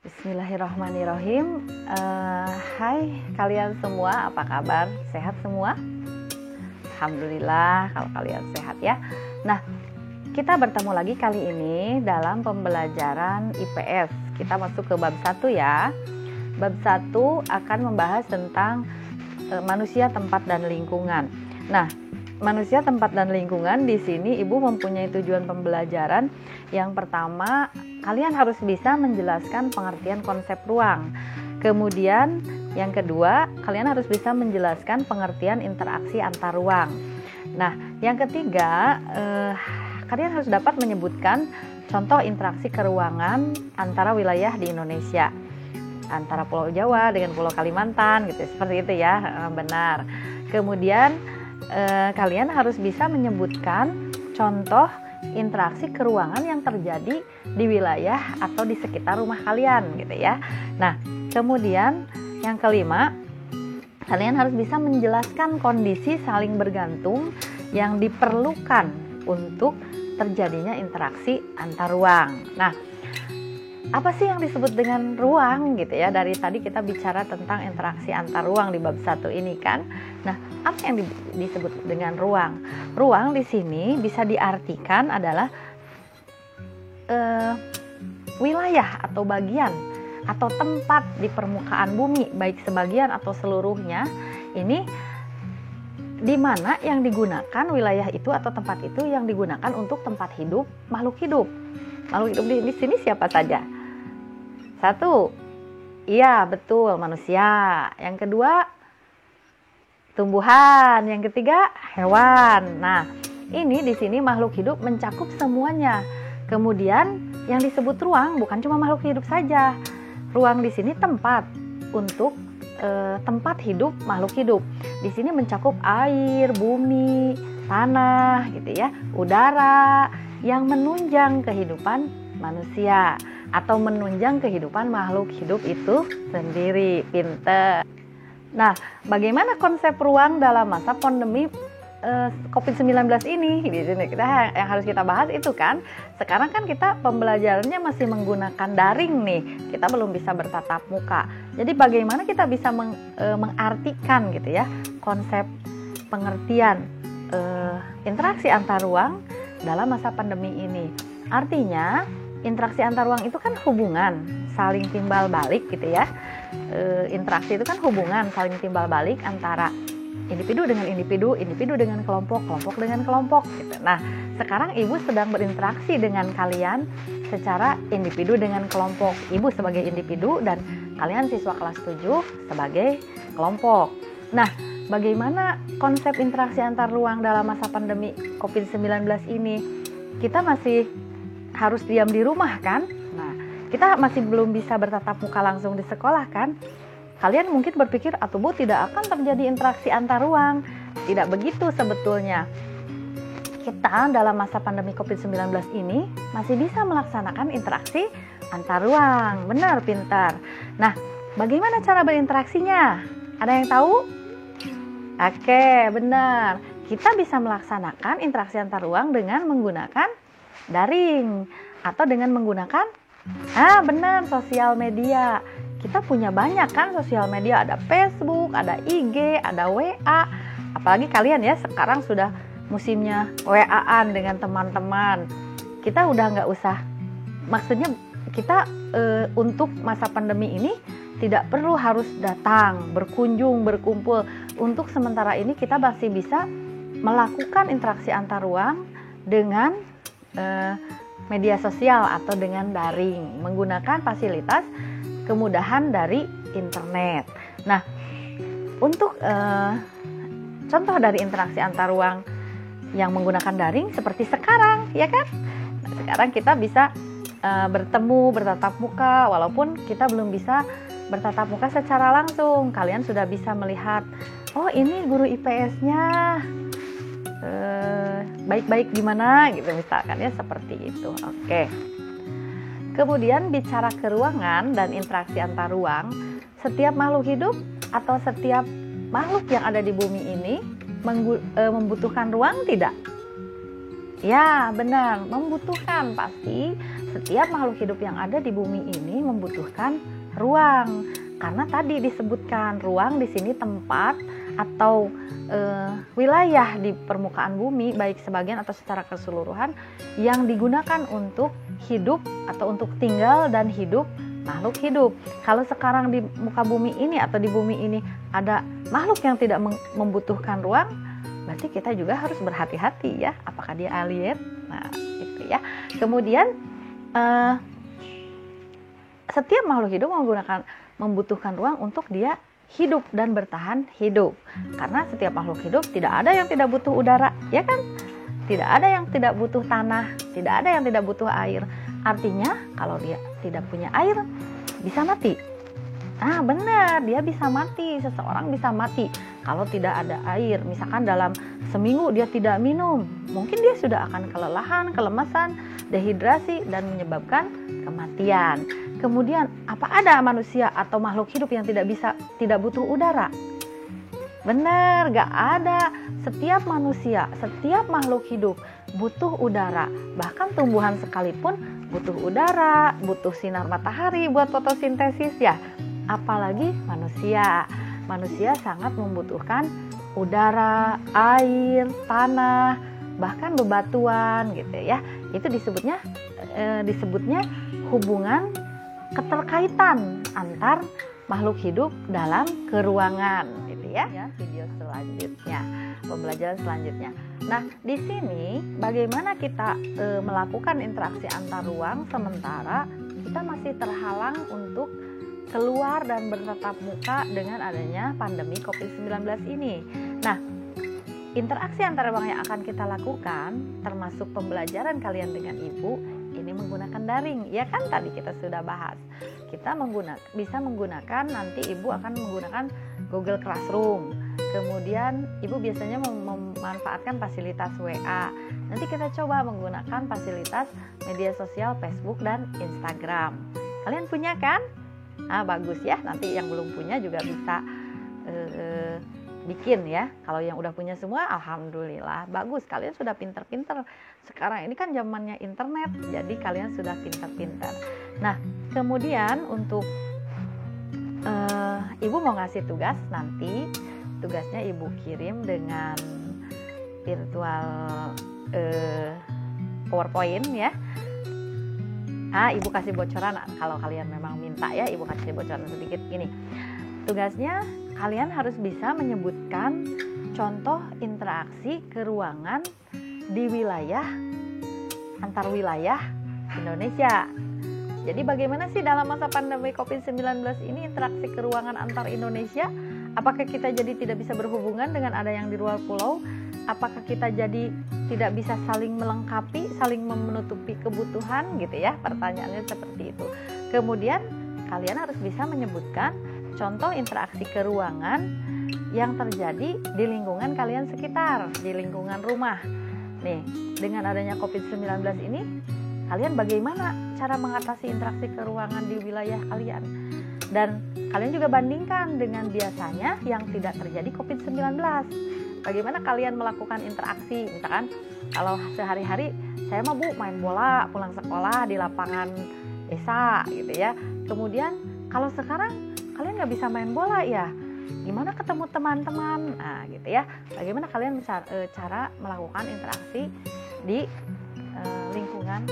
Bismillahirrahmanirrahim. Hai kalian semua, apa kabar? Sehat semua? Alhamdulillah kalau kalian sehat ya. Nah, kita bertemu lagi kali ini dalam pembelajaran IPS. Kita masuk ke bab 1 ya. Bab 1 akan membahas tentang manusia, tempat, dan lingkungan. Nah, manusia, tempat, dan lingkungan di sini Ibu mempunyai tujuan pembelajaran. Yang pertama, kalian harus bisa menjelaskan pengertian konsep ruang. Kemudian yang kedua, kalian harus bisa menjelaskan pengertian interaksi antar ruang. Nah, yang ketiga, kalian harus dapat menyebutkan contoh interaksi keruangan antara wilayah di Indonesia, antara Pulau Jawa dengan Pulau Kalimantan gitu, seperti itu ya, benar. Kemudian kalian harus bisa menyebutkan contoh interaksi keruangan yang terjadi di wilayah atau di sekitar rumah kalian gitu ya. Nah, kemudian yang kelima, kalian harus bisa menjelaskan kondisi saling bergantung yang diperlukan untuk terjadinya interaksi antar ruang. Nah, apa sih yang disebut dengan ruang gitu ya? Dari tadi kita bicara tentang interaksi antar ruang di bab 1 ini kan. Nah, apa yang disebut dengan ruang? Ruang di sini bisa diartikan adalah wilayah atau bagian atau tempat di permukaan bumi, baik sebagian atau seluruhnya. Ini di mana yang digunakan wilayah itu atau tempat itu yang digunakan untuk tempat hidup makhluk hidup. Makhluk hidup di sini siapa saja? 1, iya betul, manusia. Yang kedua, tumbuhan. Yang ketiga, hewan. Nah, ini di sini makhluk hidup mencakup semuanya. Kemudian yang disebut ruang bukan cuma makhluk hidup saja. Ruang di sini tempat untuk tempat hidup makhluk hidup. Di sini mencakup air, bumi, tanah, gitu ya, udara yang menunjang kehidupan manusia atau menunjang kehidupan makhluk hidup itu sendiri. Pinter. Nah, bagaimana konsep ruang dalam masa pandemi COVID-19 ini? Di sini kita yang harus kita bahas itu kan. Sekarang kan kita pembelajarannya masih menggunakan daring nih. Kita belum bisa bertatap muka. Jadi bagaimana kita bisa mengartikan gitu ya konsep pengertian interaksi antar ruang dalam masa pandemi ini. Artinya interaksi antar ruang itu kan hubungan saling timbal balik gitu ya. Interaksi itu kan hubungan saling timbal balik antara individu dengan individu, individu dengan kelompok, kelompok dengan kelompok gitu. Nah, sekarang Ibu sedang berinteraksi dengan kalian secara individu dengan kelompok. Ibu sebagai individu dan kalian siswa kelas 7 sebagai kelompok. Nah, bagaimana konsep interaksi antar ruang dalam masa pandemi COVID-19 ini? Kita masih harus diam di rumah kan? Nah, kita masih belum bisa bertatap muka langsung di sekolah kan? Kalian mungkin berpikir, Bu, tidak akan terjadi interaksi antar ruang. Tidak begitu sebetulnya. Kita dalam masa pandemi COVID-19 ini masih bisa melaksanakan interaksi antar ruang. Benar, pintar. Nah, bagaimana cara berinteraksinya? Ada yang tahu? Oke, benar. Kita bisa melaksanakan interaksi antar ruang dengan menggunakan daring atau dengan menggunakan benar, sosial media. Kita punya banyak kan sosial media, ada Facebook, ada IG, ada WA. Apalagi kalian ya sekarang sudah musimnya WA-an dengan teman-teman. Kita udah nggak usah, maksudnya kita untuk masa pandemi ini tidak perlu harus datang, berkunjung, berkumpul. Untuk sementara ini kita masih bisa melakukan interaksi antar ruang dengan media sosial atau dengan daring, menggunakan fasilitas kemudahan dari internet. Nah, untuk contoh dari interaksi antar ruang yang menggunakan daring seperti sekarang, ya kan? Nah, sekarang kita bisa bertemu, bertatap muka, walaupun kita belum bisa bertatap muka secara langsung. Kalian sudah bisa melihat, oh ini guru IPS-nya baik-baik gimana gitu misalkan ya, seperti itu. Oke. Kemudian bicara keruangan dan interaksi antar ruang, setiap makhluk hidup atau setiap makhluk yang ada di bumi ini membutuhkan ruang tidak? Ya, benar, membutuhkan. Pasti setiap makhluk hidup yang ada di bumi ini membutuhkan ruang. Karena tadi disebutkan ruang di sini tempat atau wilayah di permukaan bumi, baik sebagian atau secara keseluruhan, yang digunakan untuk hidup atau untuk tinggal dan hidup makhluk hidup. Kalau sekarang di muka bumi ini atau di bumi ini ada makhluk yang tidak membutuhkan ruang, berarti kita juga harus berhati-hati ya, apakah dia alien? Nah, itu ya. Kemudian setiap makhluk hidup membutuhkan ruang untuk dia hidup dan bertahan hidup. Karena setiap makhluk hidup tidak ada yang tidak butuh udara, ya kan? Tidak ada yang tidak butuh tanah, tidak ada yang tidak butuh air. Artinya kalau dia tidak punya air, bisa mati. Ah, benar, dia bisa mati. Seseorang bisa mati kalau tidak ada air. Misalkan dalam seminggu dia tidak minum, mungkin dia sudah akan kelelahan, kelemasan, dehidrasi, dan menyebabkan kematian. Kemudian, apa ada manusia atau makhluk hidup yang tidak butuh udara? Benar, gak ada. Setiap manusia, setiap makhluk hidup butuh udara. Bahkan tumbuhan sekalipun butuh udara, butuh sinar matahari buat fotosintesis ya. Apalagi manusia. Manusia sangat membutuhkan udara, air, tanah, bahkan bebatuan gitu ya. Itu disebutnya hubungan keterkaitan antar makhluk hidup dalam keruangan gitu ya. Video selanjutnya, pembelajaran selanjutnya. Nah, di sini bagaimana kita melakukan interaksi antar ruang sementara kita masih terhalang untuk keluar dan bertatap muka dengan adanya pandemi COVID-19 ini. Nah, interaksi antar ruang yang akan kita lakukan termasuk pembelajaran kalian dengan ibu ini menggunakan daring, ya kan tadi kita sudah bahas. Kita bisa menggunakan, nanti ibu akan menggunakan Google Classroom. Kemudian ibu biasanya memanfaatkan fasilitas WA. Nanti kita coba menggunakan fasilitas media sosial Facebook dan Instagram. Kalian punya kan? Ah, bagus ya. Nanti yang belum punya juga bisa bikin ya. Kalau yang udah punya semua, alhamdulillah bagus, kalian sudah pinter-pinter. Sekarang ini kan zamannya internet, jadi kalian sudah pinter-pinter. Nah, kemudian untuk ibu mau ngasih tugas, nanti tugasnya ibu kirim dengan virtual PowerPoint ya. Ibu kasih bocoran kalau kalian memang minta ya, ibu kasih bocoran sedikit gini. Tugasnya kalian harus bisa menyebutkan contoh interaksi keruangan di wilayah antar wilayah Indonesia. Jadi bagaimana sih dalam masa pandemi COVID-19 ini interaksi keruangan antar Indonesia? Apakah kita jadi tidak bisa berhubungan dengan ada yang di luar pulau? Apakah kita jadi tidak bisa saling melengkapi, saling menutupi kebutuhan gitu ya? Pertanyaannya seperti itu. Kemudian kalian harus bisa menyebutkan contoh interaksi keruangan yang terjadi di lingkungan kalian sekitar, di lingkungan rumah. Nih, dengan adanya COVID-19 ini, kalian bagaimana cara mengatasi interaksi keruangan di wilayah kalian? Dan kalian juga bandingkan dengan biasanya yang tidak terjadi COVID-19. Bagaimana kalian melakukan interaksi? Misalkan kalau sehari-hari saya mau main bola pulang sekolah di lapangan desa gitu ya. Kemudian kalau sekarang kalian nggak bisa main bola ya, gimana ketemu teman-teman? Nah gitu ya. Bagaimana kalian cara melakukan interaksi di lingkungan